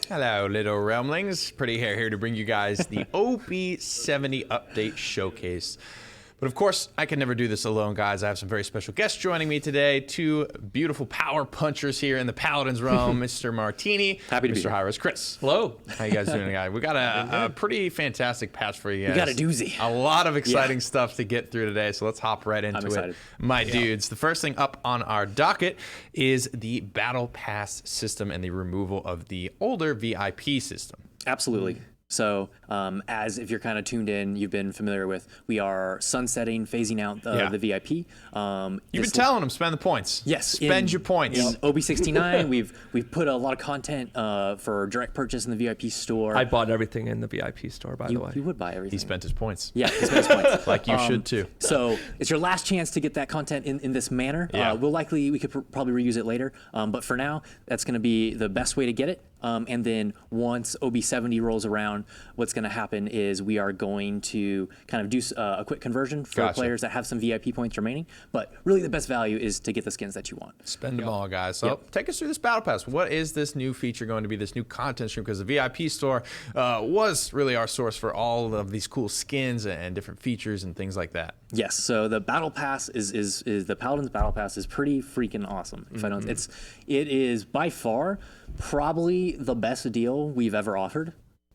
Hello, little realmlings. Pretty Hair here to bring you guys the OB70 update showcase. But of course, I can never do this alone, guys. I have some very special guests joining me today. Two beautiful power punchers here in the Paladins realm, Mr. Martini, Happy to be Mr. here. Hi-Rez Chris. Hello. How you guys doing, guys? We got a pretty fantastic patch for you guys. We got a doozy. A lot of exciting stuff to get through today, so let's hop right into it. My dudes, the first thing up on our docket is the Battle Pass system and the removal of the older VIP system. Absolutely. So as if you're kind of tuned in, you've been familiar with, we are sunsetting, phasing out the VIP. You've been telling them, spend the points. Yes. Spend your points. In OB69, we've put a lot of content for direct purchase in the VIP store. I bought everything in the VIP store, by the way. You would buy everything. He spent his points. Yeah, he spent his points. Like you should too. So it's your last chance to get that content in this manner. Yeah. We could probably reuse it later. But for now, that's going to be the best way to get it. And then once OB70 rolls around, what's going to happen is we are going to kind of do a quick conversion for players that have some VIP points remaining. But really the best value is to get the skins that you want. Spend them all, guys. So take us through this Battle Pass. What is this new feature going to be, this new content stream? Because the VIP store was really our source for all of these cool skins and different features and things like that. Yes, so the Battle Pass is the Paladins Battle Pass is pretty freaking awesome. If I don't, it is by far probably the best deal we've ever offered.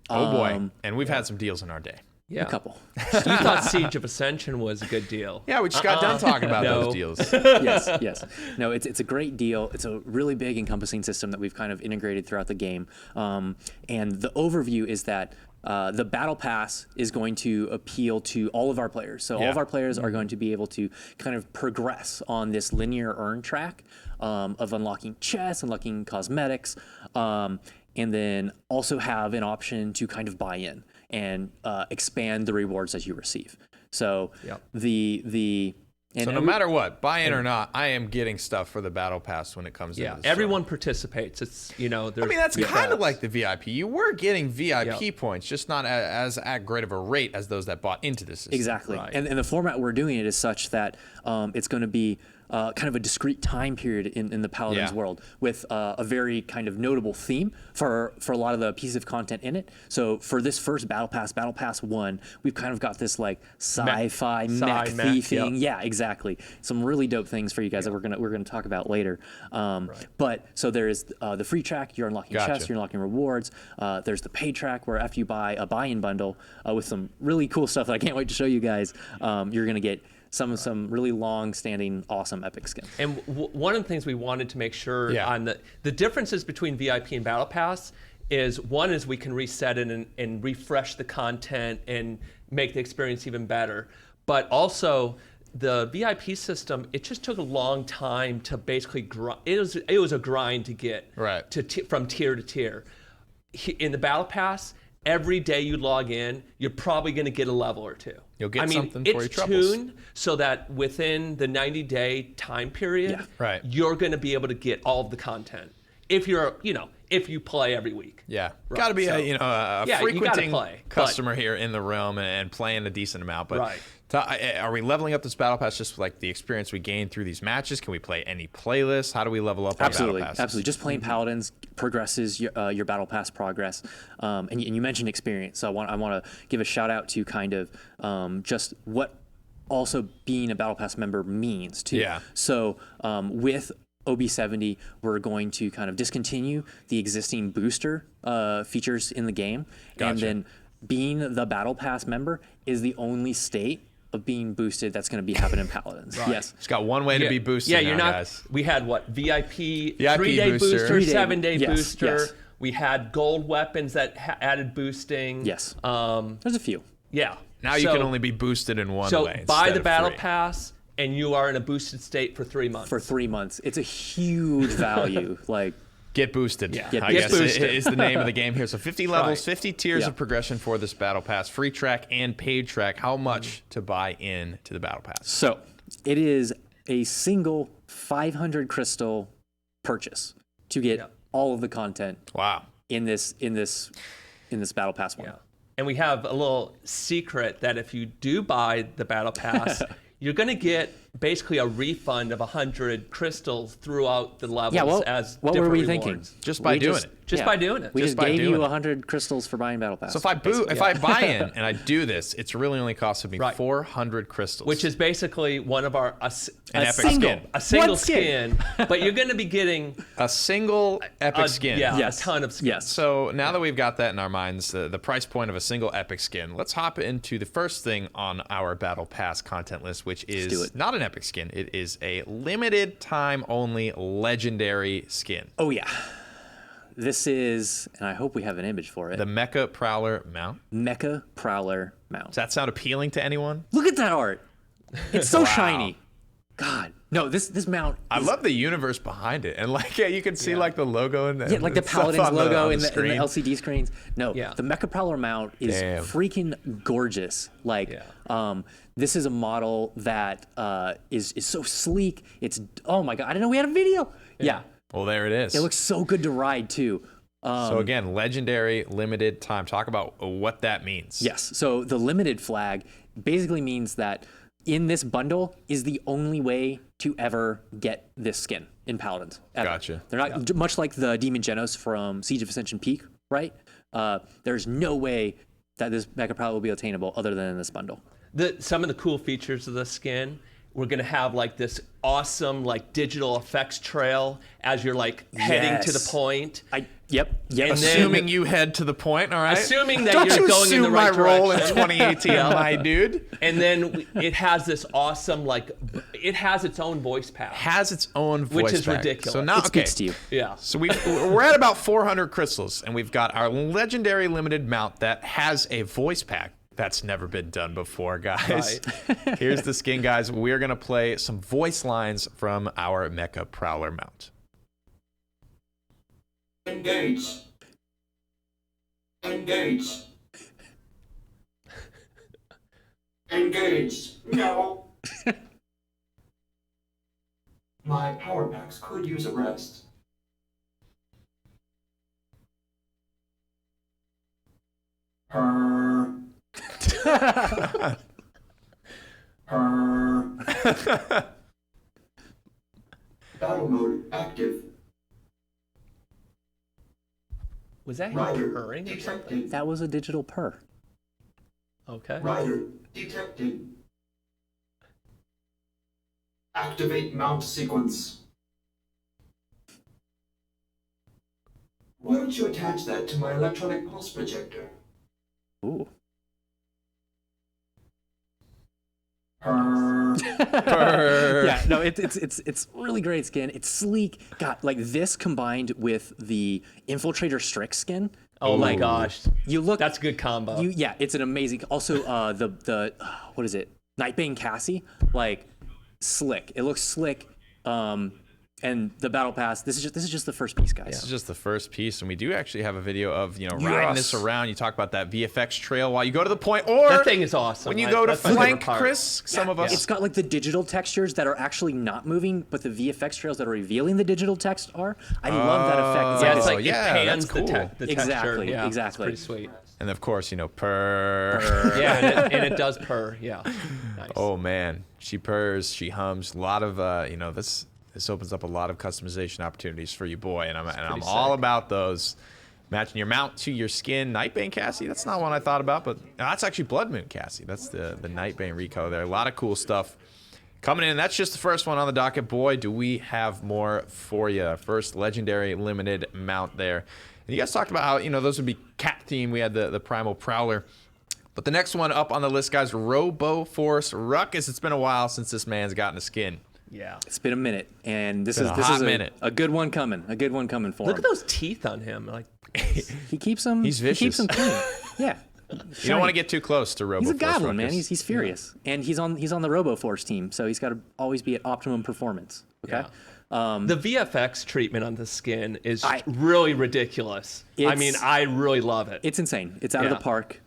Oh boy, and we've had some deals in our day. Yeah, a couple. You thought Siege of Ascension was a good deal. Yeah, we just got done talking about those deals. Yes. No, it's a great deal. It's a really big encompassing system that we've kind of integrated throughout the game. And the overview is that the Battle Pass is going to appeal to all of our players. So all of our players are going to be able to kind of progress on this linear earn track of unlocking chests, unlocking cosmetics, and then also have an option to kind of buy in and expand the rewards that you receive. So so no matter what, buy in or not, I am getting stuff for the Battle Pass when it comes to this. Everyone participates. It's there's, I mean, that's kind of like the VIP. You were getting VIP points, just not as at great of a rate as those that bought into this system. Exactly. Right. And the format we're doing it is such that it's going to be kind of a discrete time period in the Paladins world with a very kind of notable theme for a lot of the pieces of content in it. So for this first Battle Pass 1, we've kind of got this like sci-fi mech thing. Yeah, exactly. Some really dope things for you guys that we're gonna talk about later. But so there is the free track. You're unlocking chests. You're unlocking rewards. There's the paid track where after you buy a buy-in bundle with some really cool stuff that I can't wait to show you guys, you're gonna get some really long-standing, awesome epic skins. And one of the things we wanted to make sure on the differences between VIP and Battle Pass is one is we can reset it and refresh the content and make the experience even better. But also the VIP system, it just took a long time to basically grind. It was a grind to get from tier to tier. In the Battle Pass, every day you log in, you're probably going to get a level or two. You'll get something for your troubles. It's tuned so that within the 90-day time period, you're going to be able to get all of the content. If you're, if you play every week. Yeah, got to be a frequenting customer here in the realm and playing a decent amount. But are we leveling up this Battle Pass just like the experience we gain through these matches? Can we play any playlists? How do we level up our Battle Pass? Absolutely. Just playing Paladins progresses your Battle Pass progress. And you mentioned experience, so I want to give a shout out to kind of just what also being a Battle Pass member means too. Yeah. So with OB70, we're going to kind of discontinue the existing booster features in the game. And then being the Battle Pass member is the only state of being boosted that's going to be happening in Paladins. Yes. It's got one way to be boosted. Yeah, you're not. Guys. We had what? VIP 3-day booster, 7-day booster. Yes. We had gold weapons that added boosting. Yes. There's a few. Yeah. Now you can only be boosted in one way. So buy the Battle Pass, and you are in a boosted state for 3 months. For 3 months. It's a huge value. Get boosted. Yeah. I guess is the name of the game here. So 50 levels, 50 tiers of progression for this Battle Pass. Free track and paid track. How much to buy in to the Battle Pass? So it is a single 500 crystal purchase to get all of the content. Wow. In this Battle Pass 1. Yeah. And we have a little secret that if you do buy the Battle Pass, you're going to get basically a refund of 100 crystals throughout the levels what were we thinking? rewards. Just by doing it. Just by doing it. We Just just by gave doing you it. 100 crystals for buying Battle Pass. So if I buy in and I do this, it's really only costing me 400 crystals. Which is basically one of our an epic skin. a single One skin. but you're going to be getting A single epic skin. a ton of skins. Yes. So now that we've got that in our minds, the price point of a single epic skin, let's hop into the first thing on our Battle Pass content list, which do is it. not an epic skin. It is a limited time only legendary skin. Oh yeah. This is, and I hope we have an image for it. The MECHA Prowler mount. MECHA Prowler mount. Does that sound appealing to anyone? Look at that art. It's so shiny. God. No, this mount. I love the universe behind it, and like you can see like the logo and Yeah, like the stuff Paladins on logo on in the screen. LCD screens. No, Yeah. the MECHA Prowler mount is Damn. freaking gorgeous. Like, this is a model that is so sleek. It's, oh my God, I didn't know we had a video. Yeah. Well, there it is. It looks so good to ride too. So again, legendary, limited time. Talk about what that means. Yes. So the limited flag basically means that in this bundle is the only way to ever get this skin in Paladins. Ever. Gotcha. They're not much like the Demon Genos from Siege of Ascension Peak, right? There's no way that this MECHA Prowler will be attainable other than in this bundle. Some of the cool features of the skin, we're going to have like this awesome like digital effects trail as you're like heading to the point. Yep. And then- Assuming you head to the point, all right? Assuming that Don't you're you going in the assume right my role in direction. 2018, my dude. And then it has this awesome like it has its own voice path. Has its own voice Which is pack. ridiculous. So now, It speaks to you. Yeah. So we're at about 400 crystals, and we've got our legendary limited mount that has a voice pack. That's never been done before, guys. Here's the skin, guys. We're going to play some voice lines from our MECHA Prowler mount. Engage. Engage. Engage. No. My power packs could use a rest. Purr. Purr. Battle mode active. Was that him Rider purring or something? detected. That was a digital purr. Okay. Rider detected. Activate mount sequence. Why don't you attach that to my electronic pulse projector? Ooh. Purr. Yeah, no, it's really great skin. It's sleek. Got like this combined with the Infiltrator Strix skin. Oh my Like, gosh. You look. That's a good combo. Yeah, it's an amazing. Also, the what is it? Nightbane Cassie, like slick. It looks slick. And the Battle Pass. This is just the first piece, guys. This is just the first piece, and we do actually have a video of riding this around. You talk about that VFX trail while you go to the point, or That thing is awesome. when you go to That's my favorite flank, part. Chris. Some of us. It's got like the digital textures that are actually not moving, but the VFX trails that are revealing the digital text are. I love that effect. Yeah, it's Oh, like yeah, it pans that's cool. the texture. Exactly, Yeah, exactly. It's pretty sweet. And of course, purr. Yeah, and it does purr. Yeah. Nice. Oh man, she purrs, she hums. A lot of this opens up a lot of customization opportunities for you, boy, and I'm all about those. Matching your mount to your skin. Nightbane Cassie, that's not one I thought about, but that's actually Blood Moon Cassie. That's the Nightbane recolor there. A lot of cool stuff coming in. That's just the first one on the docket. Boy, do we have more for you. First legendary limited mount there. And you guys talked about how, those would be cat theme. We had the Primal Prowler. But the next one up on the list, guys, Robo Force Ruckus. It's been a while since this man's gotten a skin. Yeah. It's been a minute, and this Been is a hot minute. a good one coming. A good one coming for Look him. at those teeth on him. Like, He keeps them. He's He keeps vicious. them clean. Yeah. You don't want to get too close to Robo He's a Force goblin, man. Ruckus. He's furious, and he's on the Robo Force team, so he's got to always be at optimum performance. Okay. the VFX treatment on the skin is really ridiculous. I mean, I really love it. It's insane. It's out of the park.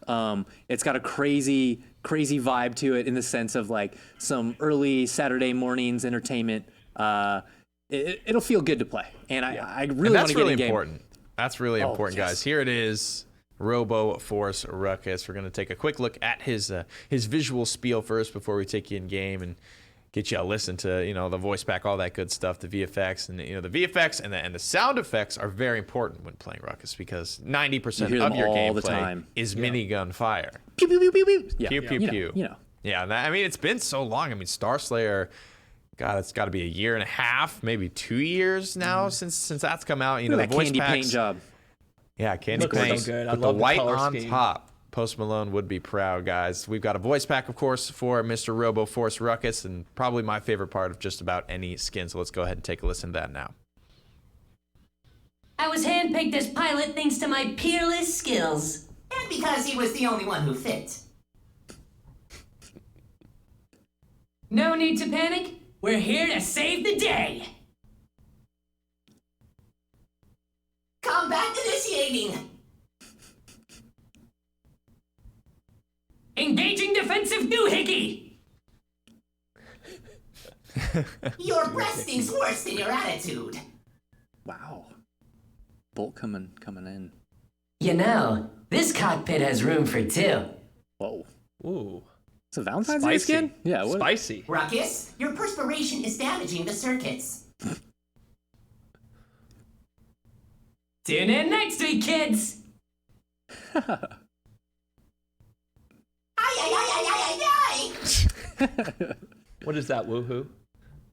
It's got a crazy vibe to it in the sense of like some early Saturday mornings entertainment. It'll feel good to play, and I really want to get in game. Important. That's really important, yes. guys. Here it is, Robo Force Ruckus. We're going to take a quick look at his visual spiel first before we take you in game. And get you to listen to, you know, the voice pack, all that good stuff, the VFX, and you know, the VFX and the sound effects are very important when playing Ruckus because 90% of your gameplay is minigun fire. Pew pew pew pew pew. Yeah. Pew pew pew. You know. Yeah, I mean, it's been so long. I mean, Star Slayer, God, it's got to be a year and a half, maybe 2 years now since that's come out. You know, the voice candy packs. paint job. Yeah, candy Looks paint. so good. I With the love the white color on scheme. top. Post Malone would be proud, guys. We've got a voice pack, of course, for Mr. Robo Force Ruckus, and probably my favorite part of just about any skin. So let's go ahead and take a listen to that now. I was handpicked as pilot thanks to my peerless skills. And because he was the only one who fit. No need to panic. We're here to save the day. Combat initiating! Engaging defensive doohickey. Your breath stinks worse than your attitude. Wow. Bolt coming in. You know, this cockpit has room for two. Whoa. Ooh. It's a Valentine's Day skin? Yeah. What? Spicy. Ruckus, your perspiration is damaging the circuits. Tune in next week, kids. What is that, woohoo?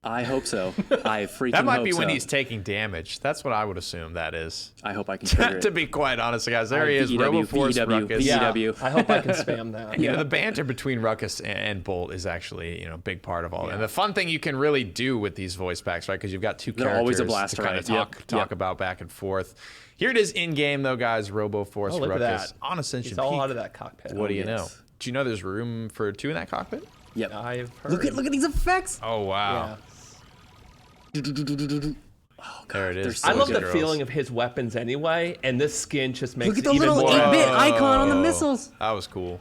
I hope so. I freaking That might hope be when so. he's taking damage. That's what I would assume that is. I hope I can trigger To it. be quite honest, guys, there he is, VEW, Robo Force VEW, Ruckus. VEW. I hope I can spam that. You know, the banter between Ruckus and Bolt is actually, you know, a big part of all that. And the fun thing you can really do with these voice packs, right? Because you've got two They're characters always a blast to kind of ride. talk about back and forth. Here it is in game, though, guys. Robo Force Oh, look at Ruckus that. on Ascension He's all Peak. out of that cockpit. What do you know? yes. Do you know there's room for two in that cockpit? Yep. I've heard. Look at these effects. Oh wow! Yeah. There it is. they're so I love boys the and girls. feeling of his weapons anyway, and this skin just makes Look at it the even little more. 8-bit icon on the missiles. That was cool.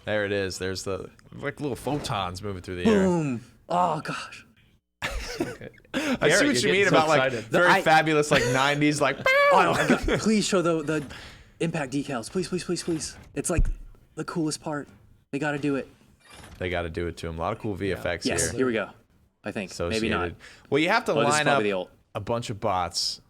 There it is. There's the like little photons moving through the air. Boom. Oh gosh. I see Garrett, what you're you getting mean so about like excited. very fabulous like 90s like. Oh my god. Please show the impact decals. Please, please, please, please. It's like the coolest part. They got to do it. They got to do it to him. A lot of cool VFX Yes. here. Here we go. I think. Maybe not. Associated. Well, you have to Oh, this is line probably up the ult. a bunch of bots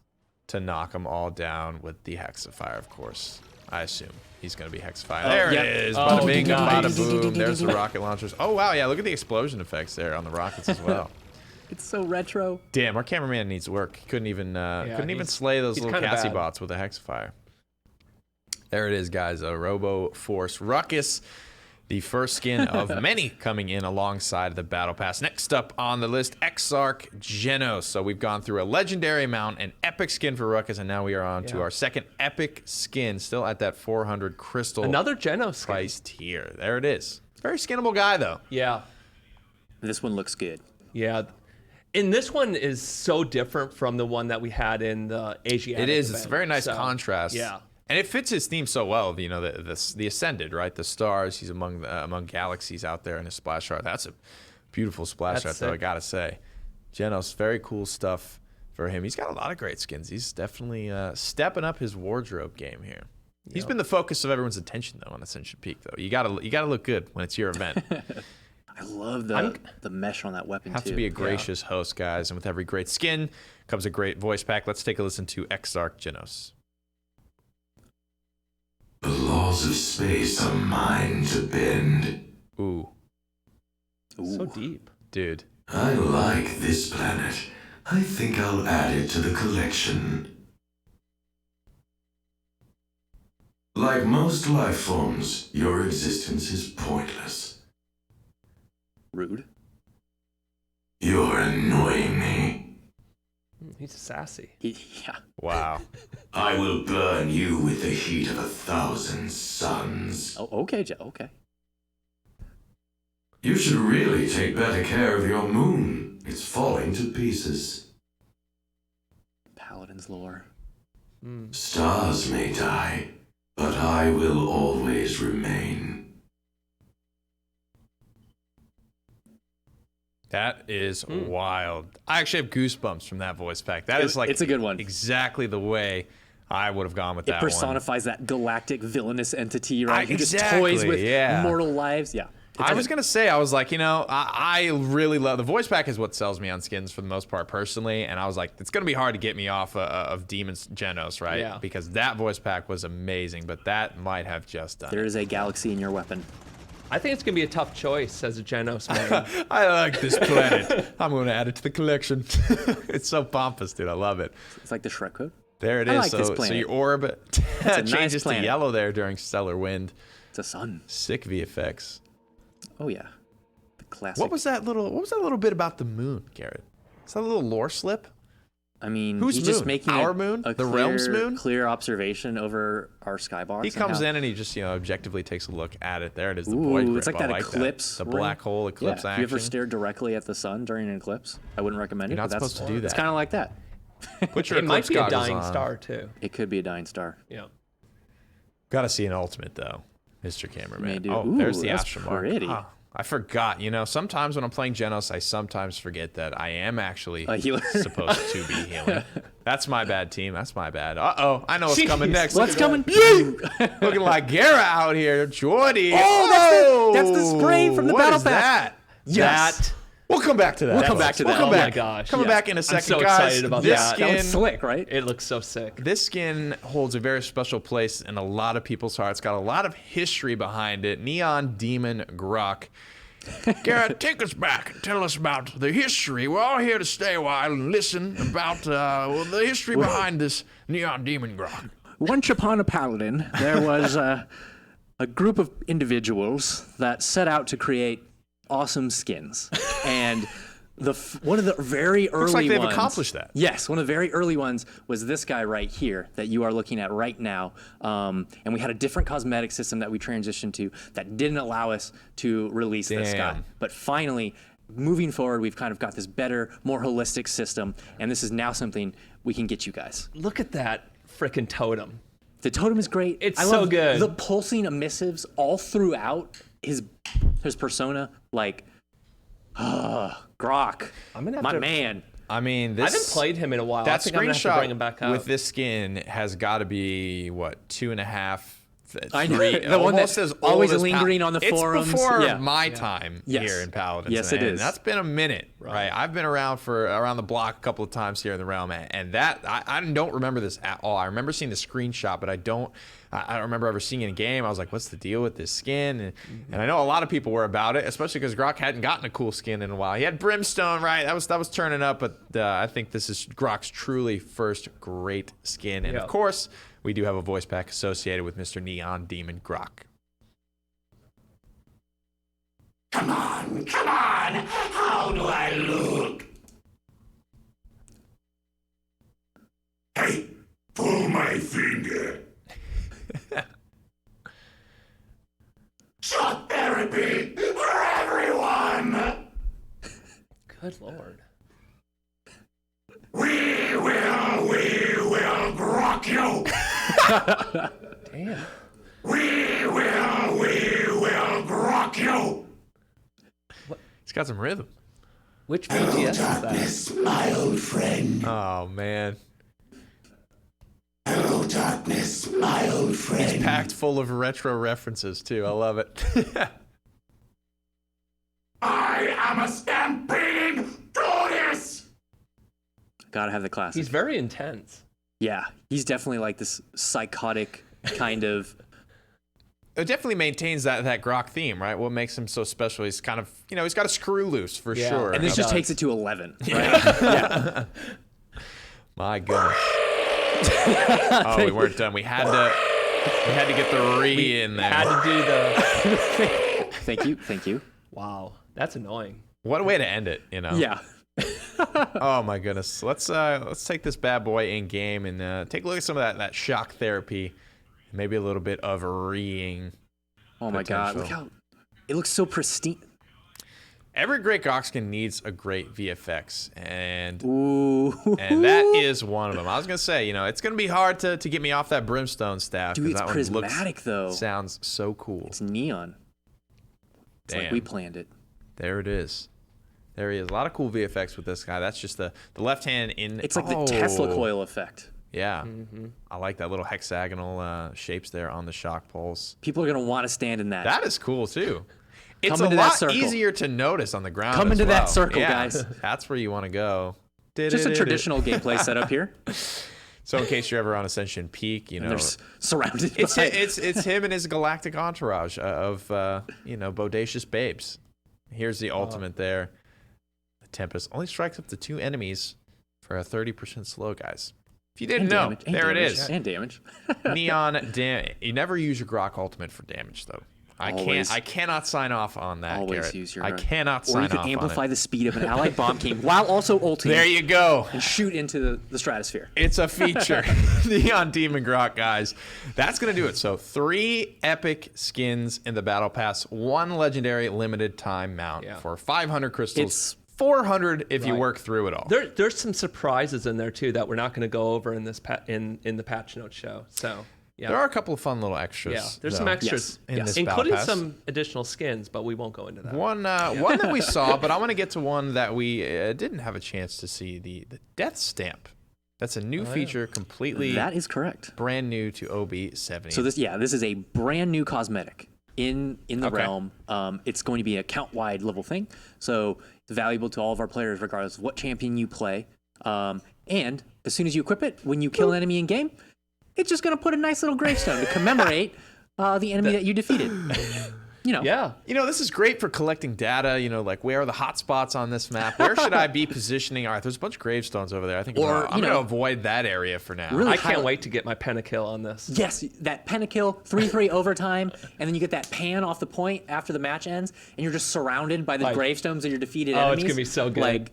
to knock them all down with the Hexafire, of course. I assume he's going to be Hexafire. There yeah. it is. Oh, Bada bing, nice. bada boom. There's the rocket launchers. Oh, wow. Yeah, look at the explosion effects there on the rockets as well. It's so retro. Damn, our cameraman needs work. He couldn't even he's- slay those he's little kinda Cassie bad. bots with a Hexafire. There it is, guys. A Robo Force Ruckus. The first skin of many coming in alongside the Battle Pass. Next up on the list, EXARCH Genos. So we've gone through a legendary mount, an epic skin for Ruckus, and now we are on to our second epic skin, still at that 400 crystal Another Genos skin. price tier. There it is. Very skinnable guy, though. Yeah. This one looks good. Yeah. And this one is so different from the one that we had in the Asiatic It is. It's a event. very nice So, contrast. Yeah. And it fits his theme so well. You know, the Ascended, right? The stars. He's among galaxies out there in his splash art. That's a beautiful splash art, That's though, I sick. gotta say. Genos, very cool stuff for him. He's got a lot of great skins. He's definitely stepping up his wardrobe game here. He's been the focus of everyone's attention, though, on Ascension Peak, though. You gotta look good when it's your event. I love the mesh on that weapon Have too. to be a gracious host, guys. And with every great skin comes a great voice pack. Let's take a listen to EXARCH Genos. The laws of space are mine to bend. Ooh, So deep. dude. I like this planet. I think I'll add it to the collection. Like most life forms, your existence is pointless. Rude. You're annoying me. He's sassy. Yeah. Wow. I will burn you with the heat of 1,000 suns. Oh, okay, Joe. Okay. You should really take better care of your moon. It's falling to pieces. Paladins lore. Stars may die, but I will always remain. That is wild. I actually have goosebumps from that voice pack. That is like it's a good one. Exactly the way I would have gone with It that personifies that galactic villainous entity, right? Who just toys with Exactly, yeah. mortal lives. Yeah. I was gonna say, I was like, I really love the voice pack is what sells me on skins for the most part personally, and I was like, it's gonna be hard to get me off of Demon's Genos, right? Yeah. Because that voice pack was amazing, but that might have just done There is a galaxy in your weapon. I think it's gonna be a tough choice as a Genos main. I like this planet. I'm gonna add it to the collection. It's so pompous, dude. I love it. It's like the Shrek code. There it I is. like this So planet. your orb nice changes to planet. yellow there during Stellar Wind. It's a sun. Sick VFX. Oh yeah, the classic. What was that little bit about the moon, Garrett? Is that a little lore slip? I mean, Whose he's just moon? making Our a, moon? a The clear, realm's moon? clear observation over our skybox. He comes in and he just, objectively takes a look at it. There it is, the Ooh, void grip. it's like I that eclipse The ring. black hole eclipse Yeah. If action. you ever stare directly at the sun during an eclipse, I wouldn't recommend You're it. not but that's, supposed to do that. It's kind of like that. Put your It might eclipse be a goggles dying on. star too. It could be a dying star. Yeah. Gotta see an ultimate though, Mr. May Cameraman. do. Oh, there's Ooh, the that's Astra mark. pretty. Ah, I forgot. Sometimes when I'm playing Genos, I sometimes forget that I am actually A healer. supposed to be healing. That's my bad, team. That's my bad. Uh-oh. I know what's coming Jeez. next. What's coming? Looking like Gara out here. Jordy. Oh, that's the spray from the what battle is pass. that? Yes. We'll come back to that. We'll come back to that. We'll come Oh back. my gosh, Coming yeah. back in a second, so guys. excited about this that. Skin, That was slick, right? It looks so sick. This skin holds a very special place in a lot of people's hearts. Got a lot of history behind it. Neon Demon Grok. Garrett, take us back and tell us about the history. We're all here to stay a while and listen about the history behind this Neon Demon Grok. Once upon a paladin, there was a group of individuals that set out to create awesome skins, and one of the very early Looks like they've ones, accomplished that. Yes, one of the very early ones was this guy right here that you are looking at right now. And we had a different cosmetic system that we transitioned to that didn't allow us to release this guy. Damn. But finally, moving forward, we've kind of got this better, more holistic system, and this is now something we can get you guys. Look at that frickin' totem. The totem is great. It's I so love good. The pulsing emissives all throughout his persona, like, Grok, I'm gonna have my to- man. I mean, this. I haven't played him in a while. I That think I'm gonna have to bring him back screenshot up. with this skin has got to be, what, 2.5, I know. 3, The one almost that's as old always as lingering on the forums. It's before Yeah. my time Yes. here in Paladins. Yes, it and is. That's been a minute, right? I've been around the block a couple of times here in the realm, and that I don't remember this at all. I remember seeing the screenshot, but I don't remember ever seeing it in game. I was like, what's the deal with this skin? And I know a lot of people were about it, especially because Grok hadn't gotten a cool skin in a while. He had Brimstone, right? That was turning up, but I think this is Grok's truly first great skin. And Yeah. of course, we do have a voice pack associated with Mr. Neon Demon Grok. Come on, how do I look? Hey, pull my finger. Shot therapy for everyone! Good lord. We will grok you! Damn. We will grok you! He's got some rhythm. Which BGS is that? Darkness, my old friend. Oh, man. Hello, darkness, my old friend. Packed full of retro references, too. I love it. I am a stampeding tortoise! Gotta have the classic. He's very intense. Yeah, he's definitely like this psychotic kind of. It definitely maintains that Grok theme, right? What makes him so special? He's kind of, he's got a screw loose for Yeah. sure. And this He just does. takes it to 11, right? Yeah. My goodness. Oh, we weren't done. We had to get the re in there. Had to do the. Thank you. Wow, that's annoying. What a way to end it, Yeah. Oh my goodness. Let's take this bad boy in game and take a look at some of that shock therapy, maybe a little bit of reeing. Oh my God, look Potential. how it looks so pristine. Every great Grok skin needs a great VFX, and Ooh. that is one of them. I was gonna say, it's gonna be hard to get me off that Brimstone staff. Dude, 'cause it's that one prismatic though. Sounds so cool. It's neon. It's like Damn. we planned it. There it is. There he is. A lot of cool VFX with this guy. That's just the left hand in. It's like the Tesla coil effect. Yeah. I like that little hexagonal shapes there on the shock pulse. People are gonna want to stand in that. That is cool too. It's Come a into that lot circle. easier to notice on the ground. Come as into that well. circle, Yeah, guys. That's where you want to go. Just a traditional gameplay setup here. So in case you're ever on Ascension Peak, you know, They're surrounded it's by... it's him and his galactic entourage of bodacious babes. Here's the ultimate there. The Tempest only strikes up to 2 enemies for a 30% slow, guys. If you didn't know, there it is. And damage. Neon You never use your Grok ultimate for damage, though. I cannot sign off on that. Always Garrett. use your. I cannot sign off on it. Or you can amplify the speed of an allied bomb king while also ulting. There you go. And shoot into the stratosphere. It's a feature. Neon Demon Grok, guys. That's going to do it. So 3 epic skins in the Battle Pass, 1 legendary limited time mount for 500 crystals. It's 400 if you work through it all. There's some surprises in there too that we're not going to go over in this in the patch notes show. So yeah, there are a couple of fun little extras. Yeah, there's some extras in this including Battle Pass. some additional skins, but we won't go into that. One that we saw, but I want to get to one that we didn't have a chance to see, the Death Stamp. That's a new feature, completely That is correct. brand new to OB70. So this is a brand new cosmetic in the realm. It's going to be a count-wide level thing, so it's valuable to all of our players regardless of what champion you play. And as soon as you equip it, when you kill an enemy in game, it's just going to put a nice little gravestone to commemorate the enemy that you defeated. You know. Yeah. You know, this is great for collecting data, you know, like where are the hot spots on this map? Where should I be positioning? All right, there's a bunch of gravestones over there. I think I'm going to avoid that area for now. Really I can't wait to get my pentakill on this. Yes, that pentakill, 3-3 overtime, and then you get that pan off the point after the match ends, and you're just surrounded by the gravestones of your defeated enemies. Oh, it's going to be so good. Like,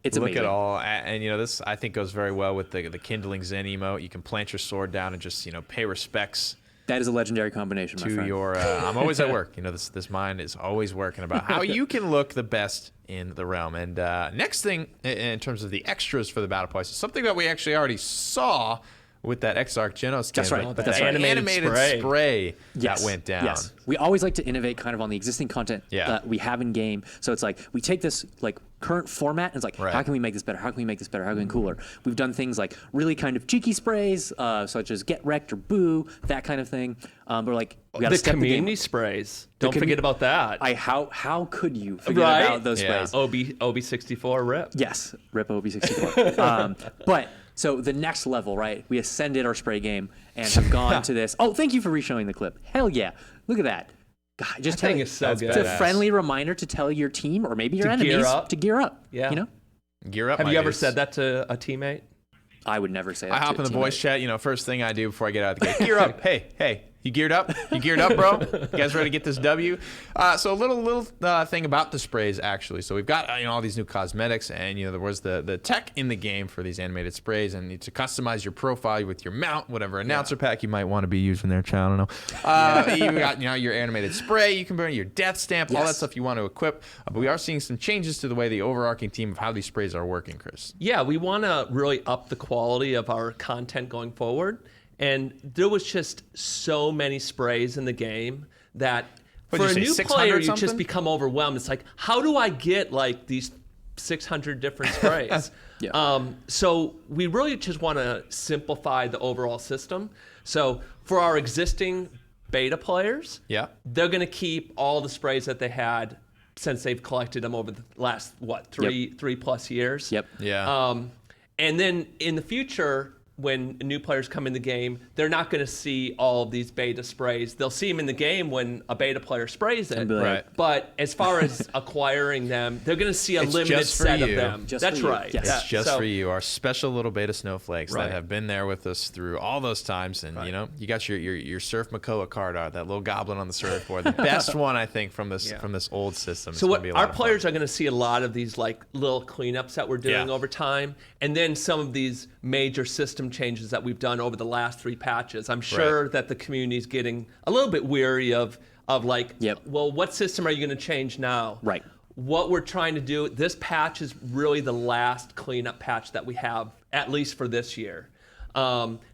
it's amazing. Look at all, and you know, this I think goes very well with the Kindling Zen emote. You can plant your sword down and just, you know, pay respects. That is a legendary combination, my to friend. your I'm always at work. You know, this mind is always working about how you can look the best in the realm. And next thing in terms of the extras for the battle pass is something that we actually already saw with that EXARCH Genos skin. That's right. But That's that right. animated spray that went down. Yes. We always like to innovate kind of on the existing content that we have in game. So it's like we take this like current format and it's like, how can we make this better? How can we make this better? How can we make it cooler? We've done things like really kind of cheeky sprays, such as Get Wrecked or Boo, that kind of thing. We're like, we got to step community the game. sprays. Don't forget about that. How could you forget about those sprays? OB64 rip. Yes, rip OB64. But so the next level, right? We ascended our spray game and have gone to this. Oh, thank you for re-showing the clip. Hell yeah. Look at that. God, just That thing is so good. It's a friendly reminder to tell your team or maybe your enemies to gear up. Yeah. You know? Gear up. Have my you ever dudes. said that to a teammate? I would never say that. I hop to in a the voice teammate. chat. You know, first thing I do before I get out of the gate, gear up. Hey, you geared up? You geared up, bro? You guys ready to get this W? So a little thing about the sprays actually. So we've got all these new cosmetics, and there was the tech in the game for these animated sprays, and to customize your profile with your mount, whatever announcer pack you might want to be using there, Chow. I don't know. You got your animated spray. You can burn your death stamp, all that stuff you want to equip. But we are seeing some changes to the way the overarching theme of how these sprays are working, Chris. Yeah, we want to really up the quality of our content going forward. And there was just so many sprays in the game that for a new player, you just become overwhelmed. It's like, how do I get like these 600 different sprays? So we really just want to simplify the overall system. So for our existing beta players, they're going to keep all the sprays that they had since they've collected them over the last, three plus years. And then in the future, when new players come in the game, they're not going to see all of these beta sprays. They'll see them in the game when a beta player sprays it. But as far as acquiring them, they're going to see a limited set of them. That's right. Yes. It's just for you, our special little beta snowflakes that have been there with us through all those times. And you got your Surf Makoa card art, that little goblin on the surfboard, the best one I think from this old system. So what our players are going to see a lot of these like little cleanups that we're doing over time, and then some of these major system changes that we've done over the last 3 patches. I'm sure that the community is getting a little bit weary of like, well, what system are you going to change now? Right. What we're trying to do, this patch is really the last cleanup patch that we have, at least for this year.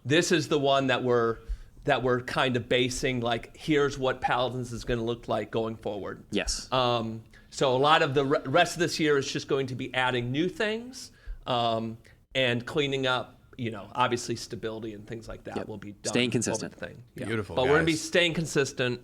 This is the one that we're kind of basing, like, here's what Paladins is going to look like going forward. Yes. So a lot of the rest of this year is just going to be adding new things and cleaning up. Obviously stability and things like that will be done. Staying consistent. Thing. Beautiful. But we're going to be staying consistent.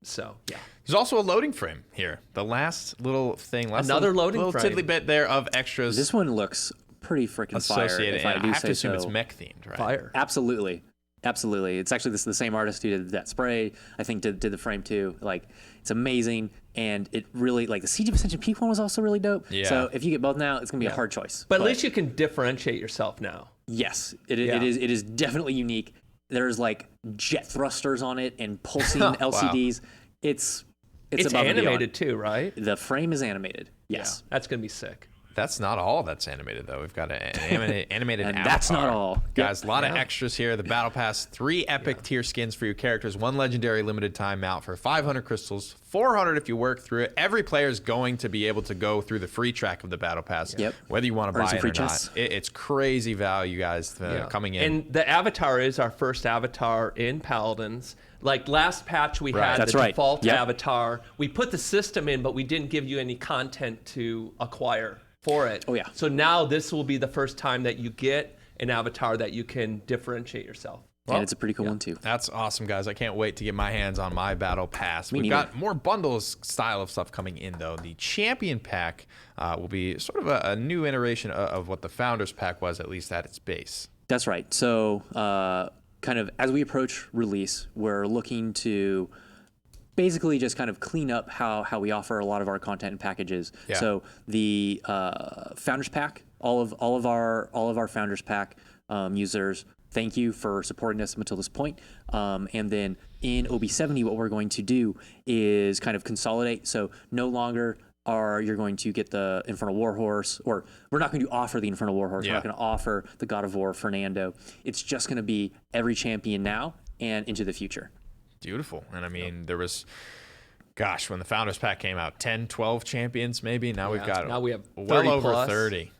So yeah. There's also a loading frame here. The last little thing, Another loading little frame. tiddly bit there of extras. This one looks pretty freaking fire. Associated, If and I do I have say to assume so. it's mech themed, right? Fire. Absolutely. It's actually the same artist who did that spray. I think did the frame too. Like, it's amazing, and it really, like, the Siege of Ascension Peak one was also really dope. Yeah. So if you get both now, it's gonna be a hard choice. But at least you can differentiate yourself now. Yes, it is definitely unique. There's like jet thrusters on it and pulsing LCDs. It's above and animated beyond. too, right? The frame is animated. Yes. Yeah, that's gonna be sick. That's not all that's animated, though. We've got an animated And avatar. that's not all. Guys, a lot of extras here. The Battle Pass, 3 epic tier skins for your characters, 1 legendary limited time mount for 500 crystals, 400 if you work through it. Every player is going to be able to go through the free track of the Battle Pass, whether you want to buy some it free or chests. not. It's crazy value, guys, coming in. And the avatar is our first avatar in Paladins. Like last patch, we had That's the right. default Yep. avatar. We put the system in, but we didn't give you any content to acquire for it. Oh, yeah. So now this will be the first time that you get an avatar that you can differentiate yourself. And it's a pretty cool one too. That's awesome, guys. I can't wait to get my hands on my Battle Pass. We've neither. got more bundles style of stuff coming in, though. The Champion Pack will be sort of a new iteration of what the Founders Pack was, at least at its base. That's right. So kind of as we approach release, we're looking to basically just kind of clean up how we offer a lot of our content and packages. Yeah. So the Founders Pack, all of our Founders Pack users, thank you for supporting us up until this point. And then in OB70, what we're going to do is kind of consolidate. So no longer you're going to get the Infernal Warhorse, or we're not going to offer the Infernal Warhorse. We're not going to offer the God of War Fernando. It's just going to be every champion now and into the future. Beautiful. And I mean, there was, gosh, when the Founders Pack came out, 10, 12 champions maybe. Now we've got Now we have well 30 over plus. 30.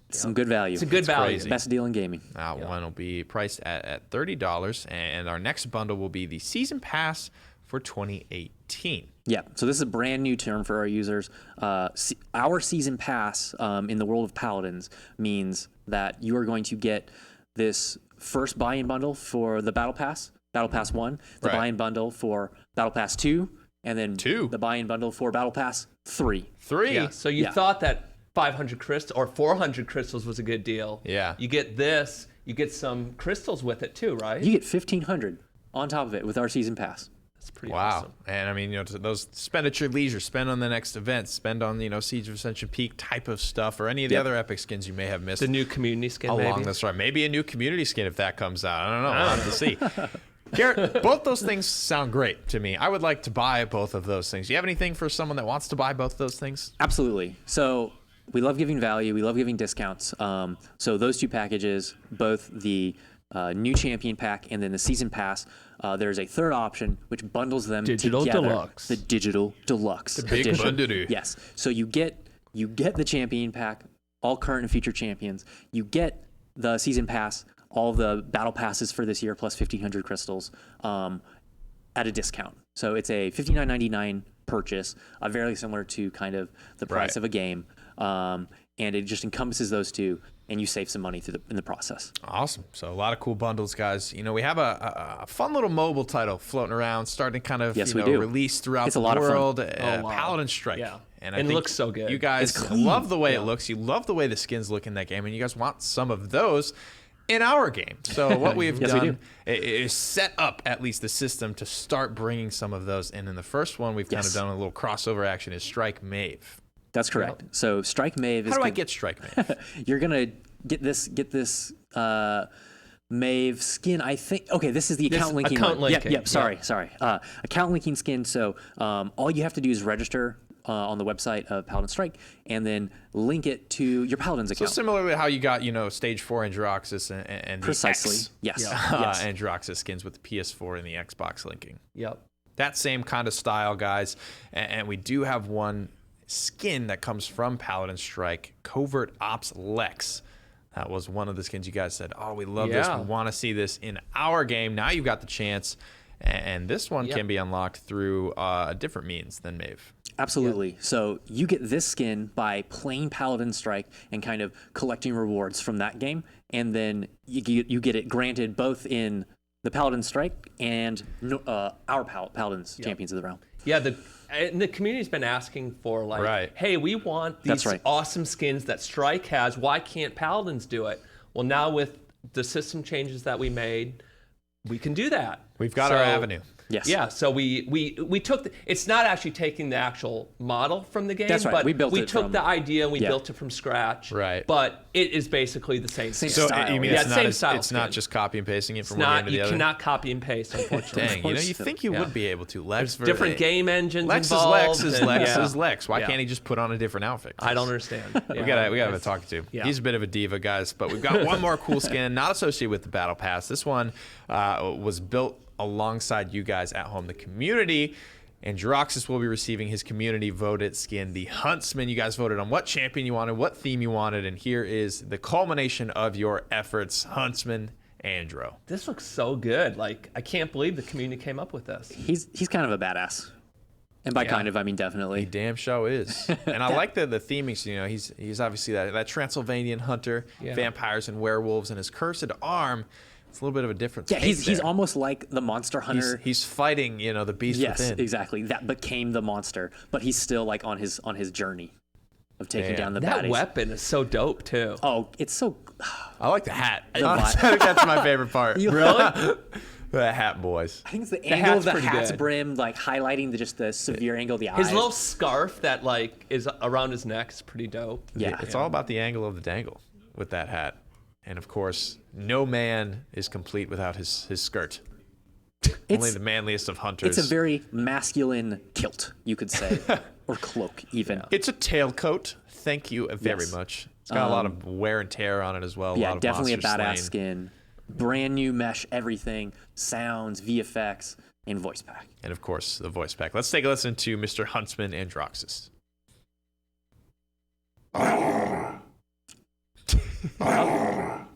Some good value. It's a good value. crazy. Best deal in gaming. That one will be priced at $30. And our next bundle will be the Season Pass for 2018. Yeah, so this is a brand new term for our users. Our season pass in the world of Paladins means that you are going to get this first buy-in bundle for the Battle Pass 1, the Right. buy-in bundle for Battle Pass 2, and then 2. the buy-in bundle for Battle Pass 3. 3. Yeah. So you Yeah. thought that 500 crystals or 400 crystals was a good deal. Yeah. You get this. You get some crystals with it too, right? You get 1,500 on top of it with our season pass. That's pretty Wow. awesome. And I mean, those spend at your leisure, spend on the next event, spend on, Siege of Ascension Peak type of stuff, or any of the other epic skins you may have missed The new community skin, along maybe. this ride. Maybe a new community skin if that comes out. I don't know. We'll have to see. Garrett, both those things sound great to me. I would like to buy both of those things. Do you have anything for someone that wants to buy both of those things? Absolutely. So we love giving value. We love giving discounts. So those two packages, both the new champion pack and then the season pass, there's a third option which bundles them Digital together. Deluxe. The digital deluxe. The big bundle. Yes. So you get the champion pack, all current and future champions. You get the season pass, all the battle passes for this year plus 1,500 crystals at a discount. So it's a $59.99 purchase, very similar to kind of the price Right. of a game. And it just encompasses those two, and you save some money in the process. Awesome. So a lot of cool bundles, guys. We have a fun little mobile title floating around, starting to kind of Yes, we do. release throughout It's a the lot of fun. world. Oh, wow. Paladin Strike. Yeah. And And it think looks so good. You guys It's clean. love the way it looks. You love the way the skins look in that game, and you guys want some of those in our game. So what we've Yes, we done is set up at least the system to start bringing some of those in. And the first one we've kind of Yes. done a little crossover action is Strike Mave. That's correct. So Strike Mave is How do I good- get Strike Mave? You're gonna get this Mave skin. I think. Okay, this is the account linking. account one. linking, Yep. Sorry. Account linking skin. So all you have to do is register on the website of Paladin Strike, and then link it to your Paladins So account. similarly how you got, Stage 4 Androxus and the Precisely. X, Yes. yes. Yes. Androxus skins with the PS4 and the Xbox linking. Yep. That same kind of style, guys. And we do have one skin that comes from Paladin Strike, Covert Ops Lex. That was one of the skins you guys said, oh, we love this. Yeah. We want to see this in our game. Now you've got the chance. And this one can be unlocked through a different means than Mave. Absolutely. So you get this skin by playing Paladin Strike and kind of collecting rewards from that game, and then you get it granted both in the Paladin Strike and our Paladins Champions of the Realm. And the community's been asking for like, hey, we want these awesome skins that Strike has. Why can't Paladins do it? Well, now with the system changes that we made, we can do that. We've got our avenue. Yes. Yeah. So we took it's not actually taking the actual model from the game. That's right. But we took the idea and we built it from scratch. Right. But it is basically the same So style. you mean it's not skin. just copy and pasting it from one game to the other? You cannot copy and paste, unfortunately. Dang, you think you would be able to. Lex, There's different game engines Lex involved. Lex is Lex. Why can't he just put on a different outfit? I don't understand. We gotta talk to. Yeah. He's a bit of a diva, guys. But we've got one more cool skin, not associated with the Battle Pass. This one was built alongside you guys at home, the community. And Droxus will be receiving his community voted skin, the Huntsman. You guys voted on what champion you wanted, what theme you wanted, and here is the culmination of your efforts, Huntsman Andro. This looks so good. Like, I can't believe the community came up with this. He's kind of a badass. And by kind of, I mean definitely. He damn show is. And I like the theming. So, you know, he's obviously that Transylvanian hunter, vampires and werewolves, and his cursed arm. It's a little bit of a difference. Yeah, he's almost like the monster hunter. He's fighting, you know, the beast within. Yes, exactly. That became the monster, but he's still like on his journey of taking down the baddies. That weapon is so dope too. Oh, it's so. I like the hat. I think that's my favorite part. Really? The hat boys. I think it's the angle of the pretty hat's good. brim, like highlighting just the severe angle of the eyes. His little scarf that like is around his neck is pretty dope. Yeah, It's all about the angle of the dangle with that hat. And of course, no man is complete without his skirt. Only the manliest of hunters. It's a very masculine kilt, you could say, or cloak even. It's a tailcoat. Thank you very much. It's got a lot of wear and tear on it as well. Yeah, lot of definitely a monsters badass slain. skin. Brand new mesh, everything, sounds, VFX, and voice pack. And of course, the voice pack. Let's take a listen to Mr. Huntsman and Droxus.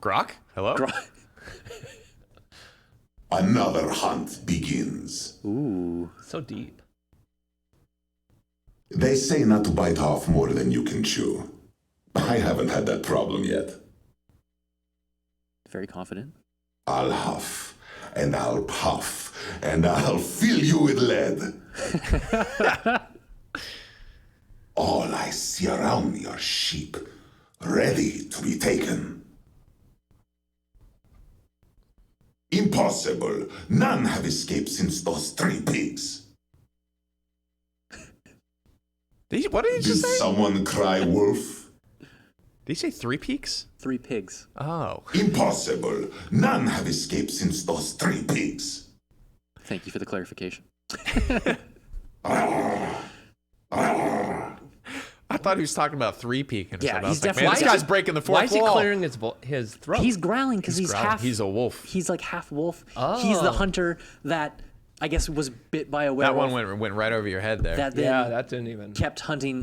Grok? Hello? Another hunt begins. Ooh. So deep. They say not to bite off more than you can chew. I haven't had that problem yet. Very confident. I'll huff, and I'll puff, and I'll fill you with lead. All I see around me are sheep, ready to be taken. Impossible. None have escaped since those 3 pigs. What did he just Did say? someone cry wolf? Did he say 3 peaks? 3 pigs. Oh. Impossible. None have escaped since those 3 pigs. Thank you for the clarification. I thought he was talking about 3 peaking or Yeah, something. I was he's like, man, definitely- this guy's breaking the fourth Why is he wall. clearing his throat? He's growling because he's growling. half. He's a wolf. He's like half wolf. He's the hunter that I guess was bit by a werewolf. That one went right over your head there. That then yeah, that didn't even. kept hunting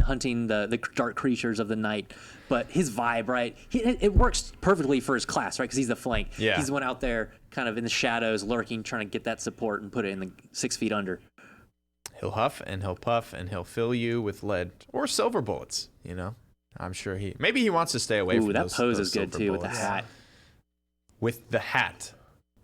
the dark creatures of the night. But his vibe, right? It works perfectly for his class, right? Because he's the flank. Yeah. He's the one out there, kind of in the shadows, lurking, trying to get that support and put it in the 6 feet under. He'll huff and he'll puff and he'll fill you with lead or silver bullets. You know, I'm sure maybe he wants to stay away from Ooh, that those, pose those is good silver too with the bullets. hat. With the hat.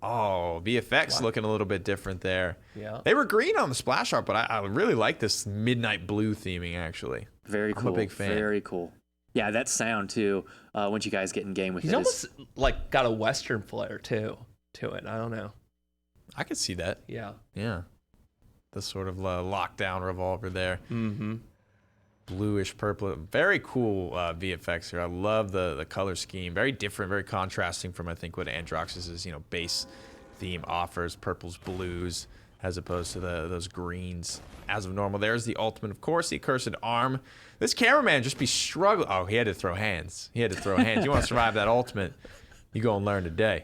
Oh, VFX looking a little bit different there. Yeah. They were green on the splash art, but I really like this midnight blue theming actually. Very cool. I'm a big fan. Very cool. Yeah, that sound too. Once you guys get in game with He's it, almost like got a Western flair too to it. I don't know. I could see that. Yeah. Yeah. The sort of lockdown revolver there. Mm-hmm. Bluish purple, very cool VFX here. I love the color scheme, very different, very contrasting from I think what Androxus's base theme offers, purples, blues, as opposed to those greens as of normal. There's the ultimate, of course, the accursed arm. This cameraman just be struggling. Oh, he had to throw hands. You want to survive that ultimate, you go and learn today.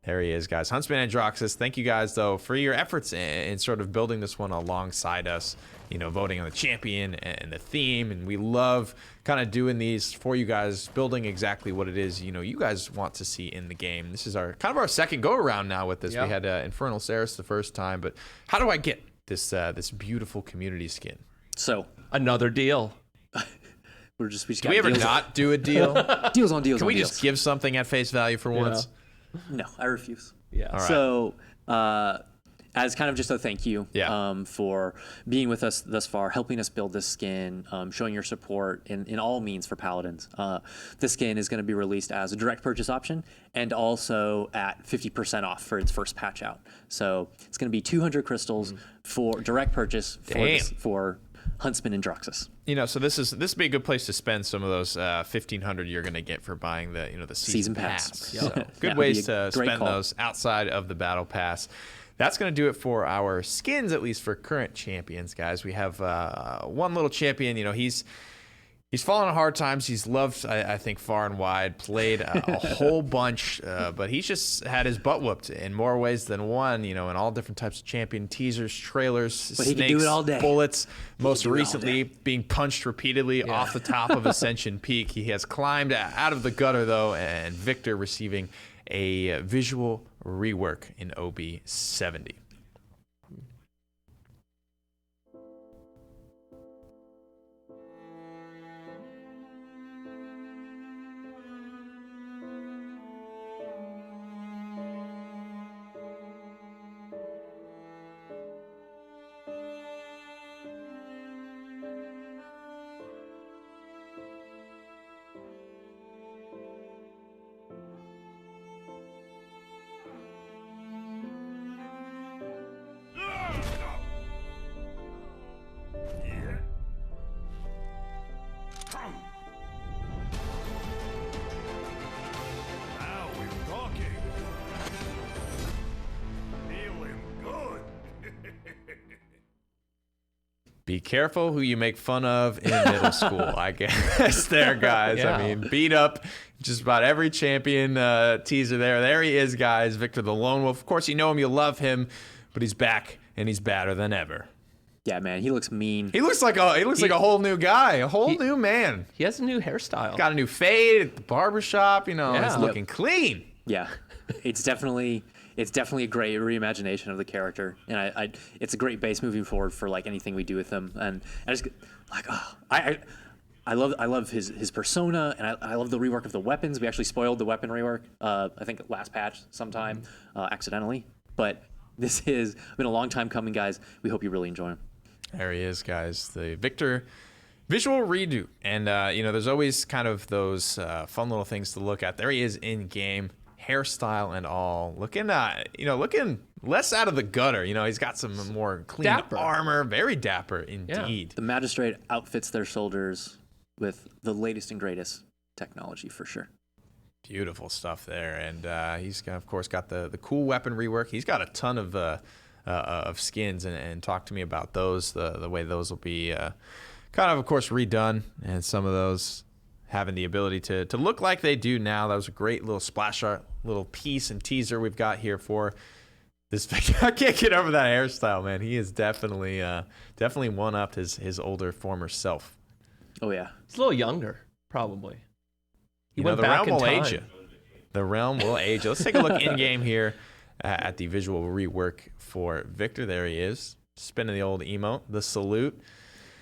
There he is, guys. Huntsman Androxus, thank you guys, though, for your efforts in sort of building this one alongside us, voting on the champion and the theme. And we love kind of doing these for you guys, building exactly what it is, you guys want to see in the game. This is our second go-around now with this. Yeah. We had Infernal Ceres the first time, but how do I get this this beautiful community skin? So, another deal. we just do we ever not do a deal? Deals on deals. Can we just give something at face value for once? No, I refuse. Yeah. All right. So, as kind of just a thank you Yeah. for being with us thus far, helping us build this skin, showing your support in all means for Paladins. This skin is going to be released as a direct purchase option and also at 50% off for its first patch out. So it's going to be 200 crystals for direct purchase for Huntsman and Droxus. You know, so this would be a good place to spend some of those 1,500 you're going to get for buying the the season pass. So good ways to spend those outside of the battle pass. That's going to do it for our skins, at least for current champions, guys. We have one little champion. You know, he's fallen on hard times. He's loved, I think, far and wide, played a whole bunch, but he's just had his butt whooped in more ways than one, you know, in all different types of champion teasers, trailers, but snakes, he can do it all day. Bullets. Most recently, being punched repeatedly off the top of Ascension Peak. He has climbed out of the gutter, though, and Victor receiving a visual rework in OB70. Be careful who you make fun of in middle school, I guess, there, guys. Yeah. I mean, beat up just about every champion teaser there. There he is, guys. Victor the Lone Wolf. Of course, you know him, you love him, but he's back, and he's badder than ever. Yeah, man, he looks mean. He looks like a whole new guy, a whole new man. He has a new hairstyle. Got a new fade at the barbershop, you know, Yeah. he's looking clean. Yeah, it's definitely a great reimagination of the character, and it's a great base moving forward for like anything we do with him. And I just like, I love his persona, and I love the rework of the weapons. We actually spoiled the weapon rework, I think last patch sometime, accidentally. But this has been a long time coming, guys. We hope you really enjoy him. There he is, guys. The Victor visual redo. And, you know, there's always kind of those fun little things to look at. There he is in game, hairstyle and all. Looking less out of the gutter. You know, he's got some more clean Dapper. armor. Very dapper indeed. The Magistrate outfits their soldiers with the latest and greatest technology for sure. Beautiful stuff there. And he's, of course, got the cool weapon rework. He's got a ton of skins, and talk to me about those, the way those will be kind of course, redone, and some of those having the ability to look like they do now. That was a great little splash art, little piece and teaser we've got here for this. I can't get over that hairstyle, man. He is definitely one-upped his older former self. Oh, yeah. He's a little younger, probably. He You know, went the back realm will in age you. The realm will age you. Let's take a look in-game here at the visual rework for Victor. There he is, spinning the old emote, the salute.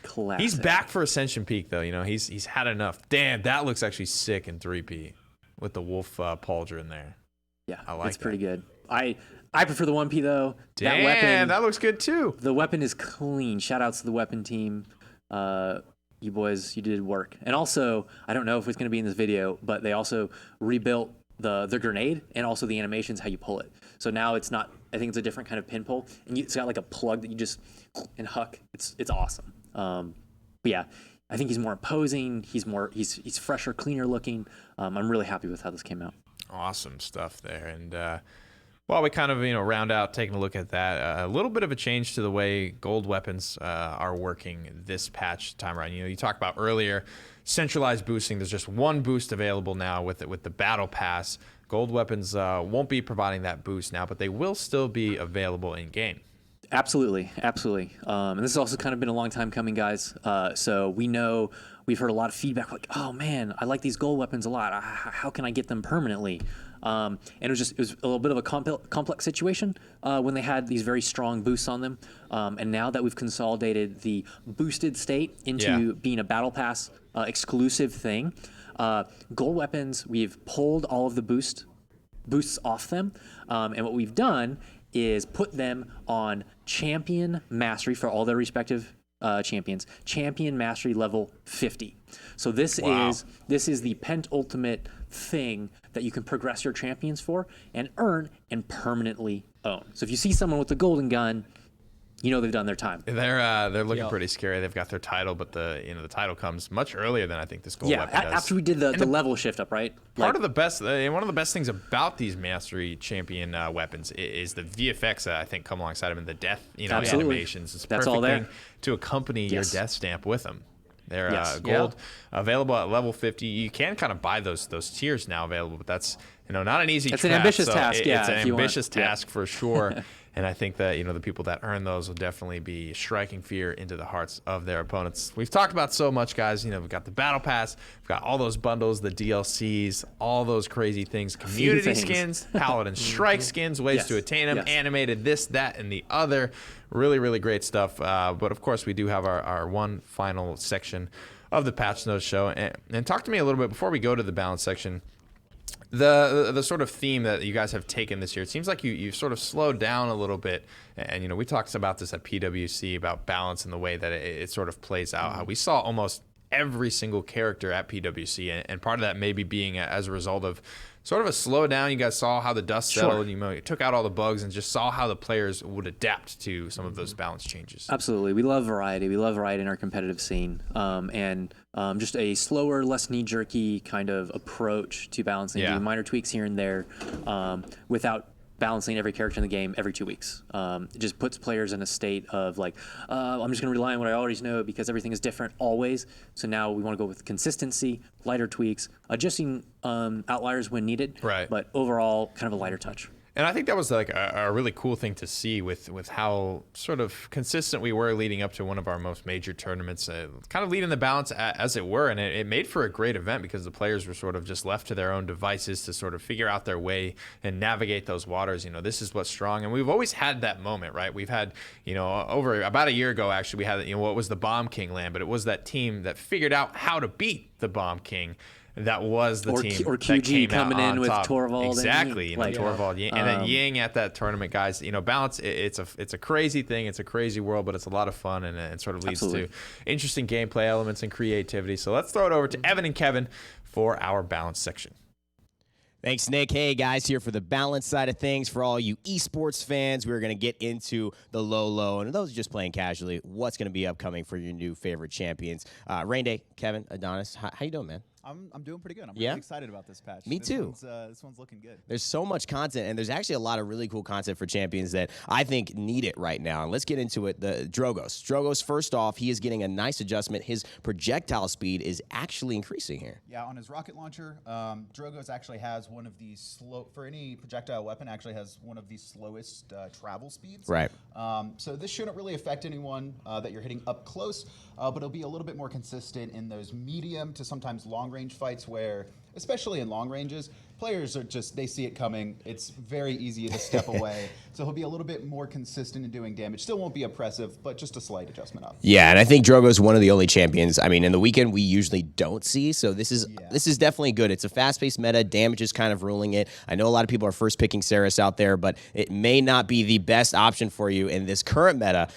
Classic. He's back for Ascension Peak, though. You know, he's had enough. Damn, that looks actually sick in 3P with the wolf pauldron there. Yeah, I like it's pretty good. I prefer the 1P, though. Damn, that weapon, that looks good, too. The weapon is clean. Shout outs to the weapon team. You boys, you did work. And also, I don't know if it's going to be in this video, but they also rebuilt the grenade and also the animations, how you pull it. So now it's not, I think it's a different kind of pin pull. And it's got like a plug that you just, and huck. It's awesome. But yeah, I think he's more imposing. He's fresher, cleaner looking. I'm really happy with how this came out. Awesome stuff there. And while we kind of, round out taking a look at that, a little bit of a change to the way gold weapons are working this patch time around. You talked about earlier centralized boosting. There's just one boost available now with the battle pass. Gold weapons won't be providing that boost now, but they will still be available in game. Absolutely. And this has also kind of been a long time coming, guys. So we've heard a lot of feedback like, oh man, I like these gold weapons a lot. How can I get them permanently? And it was a little bit of a complex situation when they had these very strong boosts on them. And now that we've consolidated the boosted state into being a battle pass exclusive thing, gold weapons, we've pulled all of the boosts off them. And what we've done is put them on champion mastery for all their respective champions, champion mastery level 50. So this is the penultimate thing that you can progress your champions for and earn and permanently own. So if you see someone with the golden gun, you know they've done their time. They're looking pretty scary. They've got their title, but the title comes much earlier than I think this gold weapon does. After we did the level shift up, right? One of the best things about these mastery champion weapons is the VFX that I think come alongside them and the death animations. It's a perfect thing to accompany your death stamp with them. They're gold, available at level 50. You can kind of buy those tiers now available, but that's not an easy. It's an ambitious task. It's an ambitious task for sure. And I think that the people that earn those will definitely be striking fear into the hearts of their opponents. We've talked about so much, guys. We've got the battle pass, we've got all those bundles, the DLCs, all those crazy things, community skins, Paladin strike skins, ways to attain them, animated this, that, and the other. Really, really great stuff. But of course, we do have our one final section of the Patch Notes show. And talk to me a little bit before we go to the balance section. The sort of theme that you guys have taken this year, it seems like you've sort of slowed down a little bit. And, we talked about this at PWC about balance and the way that it sort of plays out. How we saw almost every single character at PWC. And part of that maybe being as a result of sort of a slowdown. You guys saw how the dust settled. You took out all the bugs and just saw how the players would adapt to some of those balance changes. Absolutely. We love variety. We love variety in our competitive scene. And just a slower, less knee-jerky kind of approach to balancing. Doing minor tweaks here and there without balancing every character in the game every 2 weeks. It just puts players in a state of like, I'm just going to rely on what I already know because everything is different always. So now we want to go with consistency, lighter tweaks, adjusting outliers when needed, but overall kind of a lighter touch. And I think that was like a really cool thing to see with how sort of consistent we were leading up to one of our most major tournaments, kind of leading the balance as it were. And it made for a great event because the players were sort of just left to their own devices to sort of figure out their way and navigate those waters. This is what's strong. And we've always had that moment, right? We've had, over about a year ago, actually, we had, what was the Bomb King land, but it was that team that figured out how to beat the Bomb King. That was the team or that came coming in with top. Torvald. Exactly, Torvald, and then Ying at that tournament, guys. Balance. It's a crazy thing. It's a crazy world, but it's a lot of fun, and it sort of leads to interesting gameplay elements and creativity. So let's throw it over to Evan and Kevin for our balance section. Thanks, Nick. Hey, guys, here for the balance side of things. For all you esports fans, we're going to get into the low, and those just playing casually, what's going to be upcoming for your new favorite champions. Rain Day, Kevin, Adonis, how you doing, man? I'm doing pretty good. I'm really excited about this patch. Me too. This one's looking good. There's so much content, and there's actually a lot of really cool content for champions that I think need it right now. And let's get into it. The Drogos. Drogos, first off, he is getting a nice adjustment. His projectile speed is actually increasing here. Yeah, on his rocket launcher, Drogos actually has one of the for any projectile weapon, actually has one of the slowest travel speeds. Right. So this shouldn't really affect anyone that you're hitting up close, but it'll be a little bit more consistent in those medium to sometimes long range fights where, especially in long ranges, players are they see it coming. It's very easy to step away. So he'll be a little bit more consistent in doing damage. Still won't be oppressive, but just a slight adjustment up. Yeah, and I think Drogo is one of the only champions. I mean, in the weekend we usually don't see. So this is definitely good. It's a fast-paced meta. Damage is kind of ruling it. I know a lot of people are first picking Saris out there, but it may not be the best option for you in this current meta.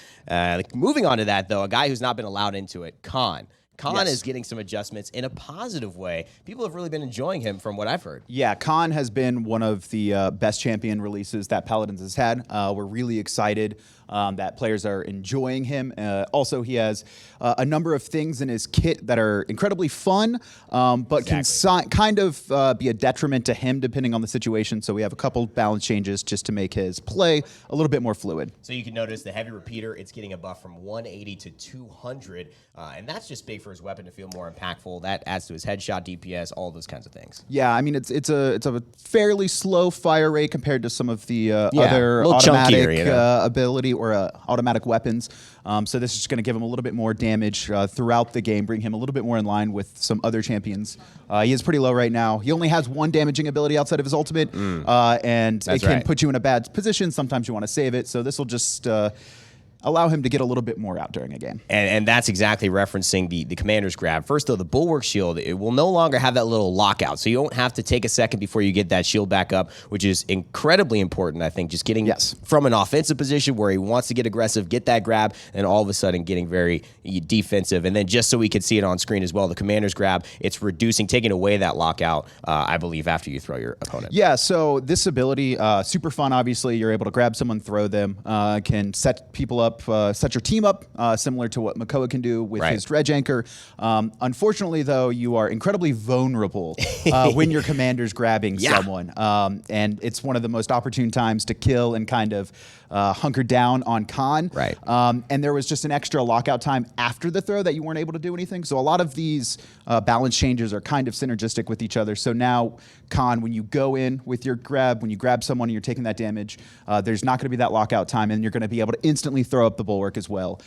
Moving on to that, though, a guy who's not been allowed into it, Khan. Khan is getting some adjustments in a positive way. People have really been enjoying him from what I've heard. Yeah, Khan has been one of the best champion releases that Paladins has had. We're really excited that players are enjoying him. Also, he has a number of things in his kit that are incredibly fun, but can kind of be a detriment to him depending on the situation. So we have a couple balance changes just to make his play a little bit more fluid. So you can notice the heavy repeater, it's getting a buff from 180 to 200, and that's just big for his weapon to feel more impactful. That adds to his headshot DPS, all those kinds of things. Yeah, I mean it's a fairly slow fire rate compared to some of the other automatic ability or automatic weapons. So this is just going to give him a little bit more damage throughout the game, bring him a little bit more in line with some other champions. He is pretty low right now. He only has one damaging ability outside of his ultimate, and it can put you in a bad position. Sometimes you want to save it. So this will just allow him to get a little bit more out during a game. And that's exactly referencing the commander's grab. First, though, the Bulwark Shield, it will no longer have that little lockout. So you don't have to take a second before you get that shield back up, which is incredibly important, I think. Just getting from an offensive position where he wants to get aggressive, get that grab, and all of a sudden getting very defensive. And then just so we could see it on screen as well, the commander's grab, it's reducing, taking away that lockout, I believe, after you throw your opponent. Yeah, so this ability, super fun, obviously. You're able to grab someone, throw them, can set people up, set your team up, similar to what MECHA can do with his Dredge Anchor. Unfortunately, though, you are incredibly vulnerable when your commander's grabbing someone. And it's one of the most opportune times to kill and kind of hunker down on Khan. And there was just an extra lockout time after the throw that you weren't able to do anything. So a lot of these balance changes are kind of synergistic with each other. So now, Khan, when you go in with your grab, when you grab someone and you're taking that damage, there's not going to be that lockout time, and you're going to be able to instantly throw up the Bulwark as well.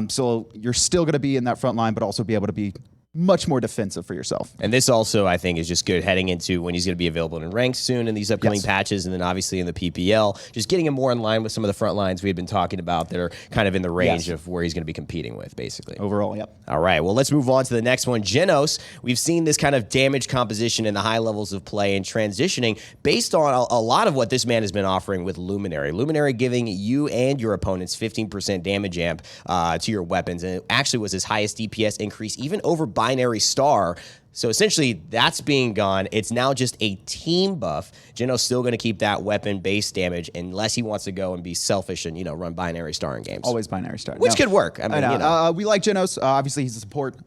So you're still going to be in that front line, but also be able to be much more defensive for yourself. And this also, I think, is just good heading into when he's going to be available in ranks soon in these upcoming patches, and then obviously in the PPL, just getting him more in line with some of the front lines we had been talking about that are kind of in the range of where he's going to be competing with, basically. Overall, yep. All right, well, let's move on to the next one. Genos, we've seen this kind of damage composition in the high levels of play and transitioning based on a lot of what this man has been offering with Luminary. Luminary giving you and your opponents 15% damage amp to your weapons, and it actually was his highest DPS increase, even over Binary Star. So essentially, that's being gone. It's now just a team buff. Genos still going to keep that weapon-based damage unless he wants to go and be selfish and, run Binary Star in games. Always Binary Star. Which could work. I mean, we like Genos. Obviously, he's a support.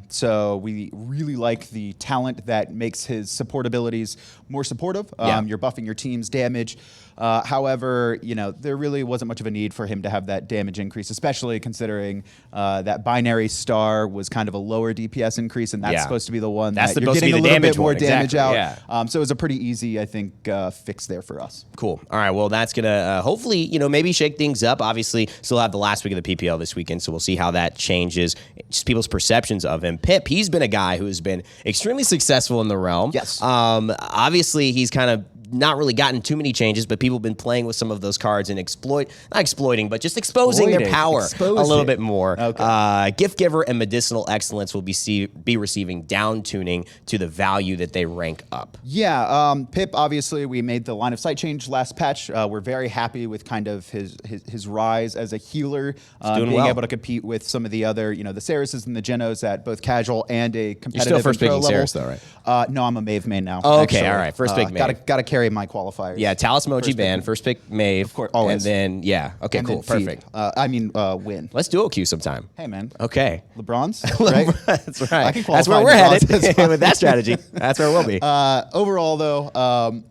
So we really like the talent that makes his support abilities more supportive. You're buffing your team's damage. However, there really wasn't much of a need for him to have that damage increase, especially considering that Binary Star was kind of a lower DPS increase, and that's supposed to be the one that you're getting a little bit more damage out. So it was a pretty easy, I think, fix there for us. Cool. All right, well, that's going to hopefully, maybe shake things up. Obviously, still have the last week of the PPL this weekend, so we'll see how that changes just people's perceptions of him. Pip, he's been a guy who's been extremely successful in the realm. Yes. Obviously, he's kind of not really gotten too many changes, but people have been playing with some of those cards and not exploiting, but just exposing their power a little bit more. Gift Giver and Medicinal Excellence will be receiving down tuning to the value that they rank up. Yeah, Pip, obviously, we made the line of sight change last patch. We're very happy with kind of his rise as a healer, being able to compete with some of the other, the Cereses and the Genos at both casual and a competitive. You're still first picking level. Ceres, though, right? No, I'm a Mave main now. Oh, okay, all right. First pick Mave. Got to carry my qualifiers. Yeah, Talus Moji ban, first pick Mave. Of course, always. And then, okay, and cool, perfect. Win. Let's duo queue sometime. Hey, man. Okay. LeBron's, right? That's right. I can That's where we're headed with that strategy. That's where we'll be. Overall, though,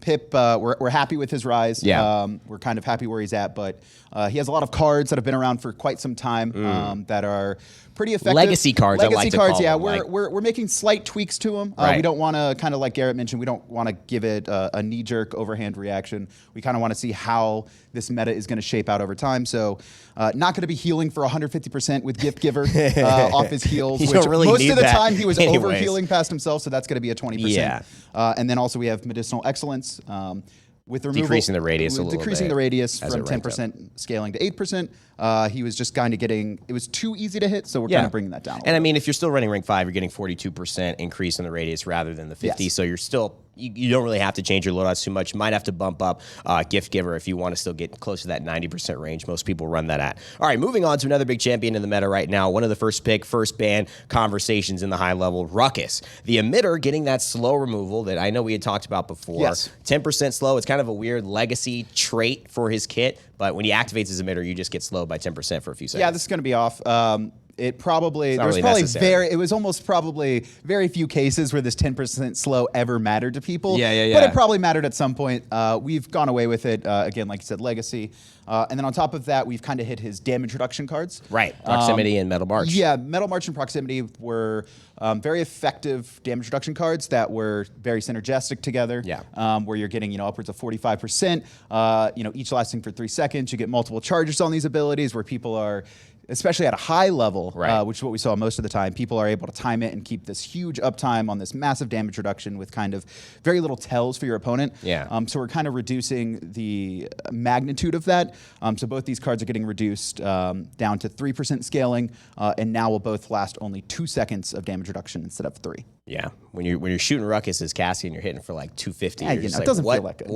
Pip, we're happy with his rise. Yeah. We're kind of happy where he's at, but he has a lot of cards that have been around for quite some time that are pretty effective. Legacy cards, I like to call them. We're making slight tweaks to them. We don't want to, kind of like Garrett mentioned, we don't want to give it a knee-jerk overhand reaction. We kind of want to see how this meta is going to shape out over time. So not going to be healing for 150% with Gift Giver off his heals, you which don't really most need of the that time he was anyways. over-healing past himself, so that's going to be a 20%. Yeah. And then also we have Medicinal Excellence. With removal, decreasing the radius a little bit. Decreasing the radius as from it ranked 10% scaling to 8%. He was just kind of getting, it was too easy to hit, so we're kind of bringing that down. And I mean, if you're still running rank 5, you're getting 42% increase in the radius rather than the 50. Yes. So you're still, you don't really have to change your loadouts too much. You might have to bump up Gift Giver if you want to still get close to that 90% range. Most people run that at. All right, moving on to another big champion in the meta right now. One of the first pick, first ban conversations in the high level, Ruckus. The emitter getting that slow removal that I know we had talked about before. Yes. 10% slow. It's kind of a weird legacy trait for his kit, but when he activates his emitter, you just get slowed by 10% for a few seconds. Yeah, this is going to be off. It probably, there was really necessary. it was almost probably very few cases where this 10% slow ever mattered to people. Yeah. But it probably mattered at some point. We've gone away with it. Again, like you said, Legacy. And then on top of that, we've kind of hit his damage reduction cards. Right, Proximity and Metal March. Yeah, Metal March and Proximity were very effective damage reduction cards that were very synergistic together. Yeah. Where you're getting, upwards of 45%, each lasting for 3 seconds. You get multiple charges on these abilities where people are especially at a high level, Right. which is what we saw most of the time, people are able to time it and keep this huge uptime on this massive damage reduction with kind of very little tells for your opponent. Yeah. So we're kind of reducing the magnitude of that. So both these cards are getting reduced down to 3% scaling, and now will both last only 2 seconds of damage reduction instead of 3. Yeah, when you're shooting Ruckus as Cassian, you're hitting for like 250. Yeah, You're you just know, it like, doesn't what, feel that good.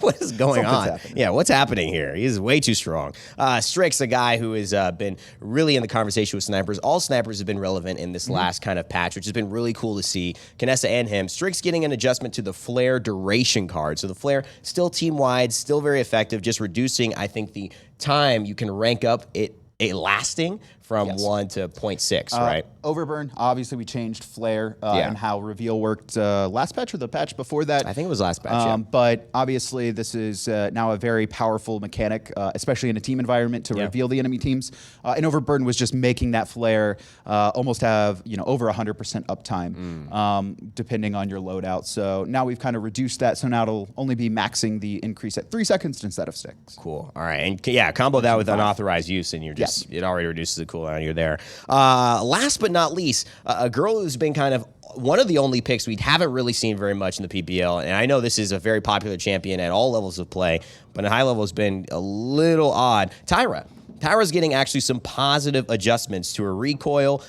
what is going Something's on? happening. Yeah, what's happening here? He's way too strong. Strix, a guy who has been really in the conversation with snipers. All snipers have been relevant in this last kind of patch, which has been really cool to see. Knessa and him. Strix getting an adjustment to the flare duration card. So the flare still team wide, still very effective, just reducing, I think, the time you can rank up it lasting from 1 to 0.6, right? Overburn, obviously we changed flare Yeah. and how reveal worked last patch or the patch before that. I think it was last patch, yeah. But obviously this is now a very powerful mechanic, especially in a team environment to reveal the enemy teams. And Overburn was just making that flare almost have over 100% uptime, depending on your loadout. So now we've kind of reduced that, so now it'll only be maxing the increase at 3 seconds instead of 6. Cool. All right. And yeah, combo that with unauthorized use, and you're just, it already reduces the cooldown. You're there. Last but not least, a girl who's been kind of one of the only picks we haven't really seen very much in the PPL. And I know this is a very popular champion at all levels of play, but at high level has been a little odd. Tyra. Tyra's getting actually some positive adjustments to her recoil,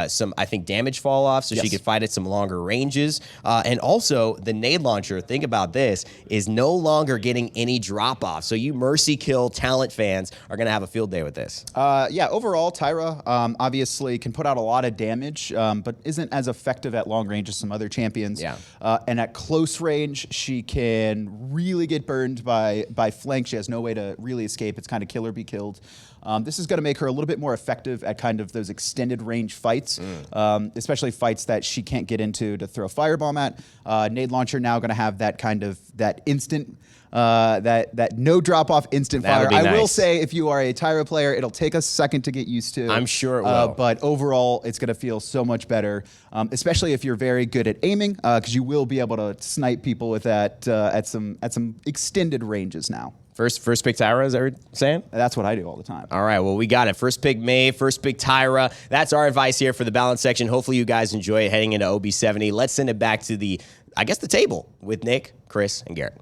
some, I think, damage fall off, so she could fight at some longer ranges. And also, the nade launcher, think about this, is no longer getting any drop off. So you Mercy Kill talent fans are going to have a field day with this. Yeah, overall, Tyra obviously can put out a lot of damage, but isn't as effective at long range as some other champions. Yeah. And at close range, she can really get burned by flank. She has no way to really escape. It's kind of kill or be killed. This is going to make her a little bit more effective at kind of those extended range fights, especially fights that she can't get into to throw firebomb at. Nade launcher now going to have that kind of that instant, that no drop off instant fire. I will say, if you are a Tyra player, it'll take a second to get used to. I'm sure it will. But overall, it's going to feel so much better, especially if you're very good at aiming, because you will be able to snipe people with that at some extended ranges now. First pick Tyra, is that what you're saying? That's what I do all the time. All right, well, we got it. First pick May, first pick Tyra. That's our advice here for the balance section. Hopefully you guys enjoy it heading into OB70. Let's send it back to the table with Nick, Chris, and Garrett.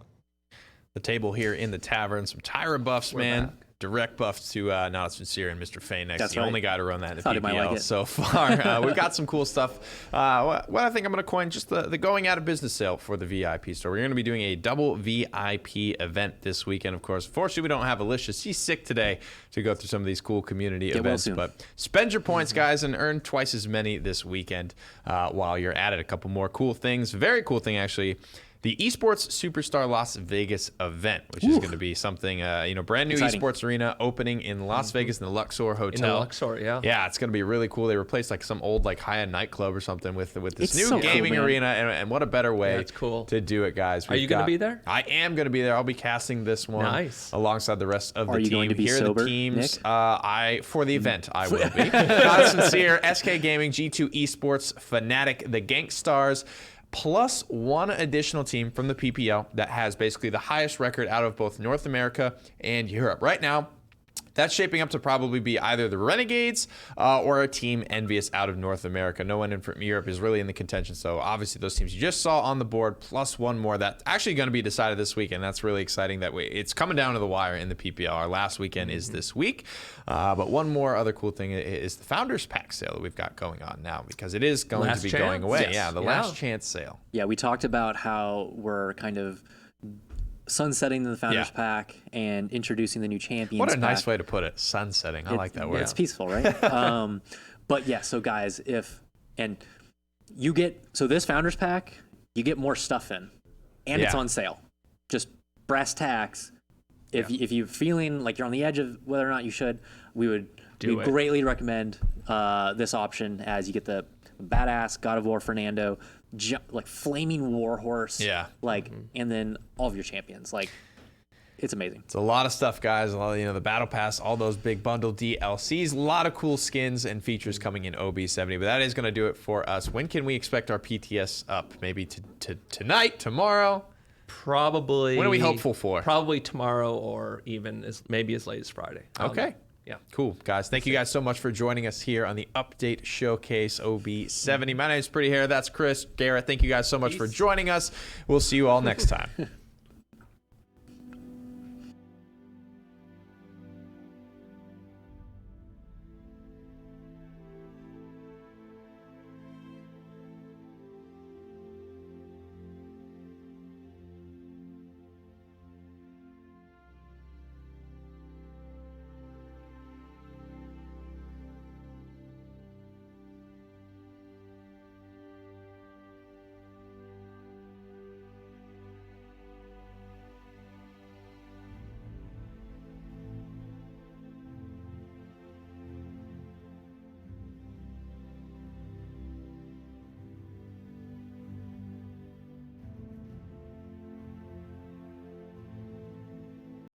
The table here in the tavern. Some Tyra buffs, man. Direct buffs to Not Sincere and Mr. Fanex. That's the right. only guy to run that in the Thought he might PPL like it. so far. We've got some cool stuff. What I think I'm going to coin just the going out of business sale for the VIP store. We're going to be doing a double VIP event this weekend, of course. Fortunately, we don't have Alicia. She's sick today to go through some of these cool community events. But spend your points, guys, and earn twice as many this weekend while you're at it. A couple more cool things. Very cool thing, actually. The Esports Superstar Las Vegas event, which is going to be something, brand new esports arena opening in Las Vegas in the Luxor Hotel. In the Luxor, yeah. Yeah, it's going to be really cool. They replaced like some old high-end nightclub or something with this It's new so gaming cool, arena, and what a better way to do it, guys. Are you going to be there? I am going to be there. I'll be casting this one alongside the rest of the team. Are you going to be Here sober, are the teams. Nick? For the event, I will be. Not Sincere, SK Gaming, G2 Esports, Fnatic, the Gankstars, plus one additional team from the PPL that has basically the highest record out of both North America and Europe. Right now, that's shaping up to probably be either the Renegades or a team Envious out of North America. No one from Europe is really in the contention. So obviously those teams you just saw on the board, plus one more that's actually going to be decided this weekend. That's really exciting that it's coming down to the wire in the PPL. Our last weekend is this week. But one more other cool thing is the Founders Pack sale that we've got going on now, because it is going to be going away. Yes. Yeah, the last chance sale. Yeah, we talked about how we're kind of sunsetting the Founders Pack and introducing the new Champions What a Pack. nice way to put it. Sunsetting. I like that word. It's peaceful, right? But yeah, so guys, this Founders Pack, you get more stuff in, and it's on sale. Just brass tacks. If you're feeling like you're on the edge of whether or not you should, we greatly recommend this option, as you get the badass God of War Fernando, like flaming Warhorse, and then all of your champions. Like, it's amazing. It's a lot of stuff, guys. A lot of, the Battle Pass, all those big bundle DLCs, a lot of cool skins and features coming in OB70. But that is going to do it for us. When can we expect our PTS up? Maybe tonight, tomorrow? Probably. What are we hopeful for? Probably tomorrow, or even maybe as late as Friday. Okay. Yeah. Cool, guys. Thank you guys so much for joining us here on the Update Showcase OB70. My name is Pretty Hair. That's Chris. Garrett, thank you guys so much for joining us. We'll see you all next time.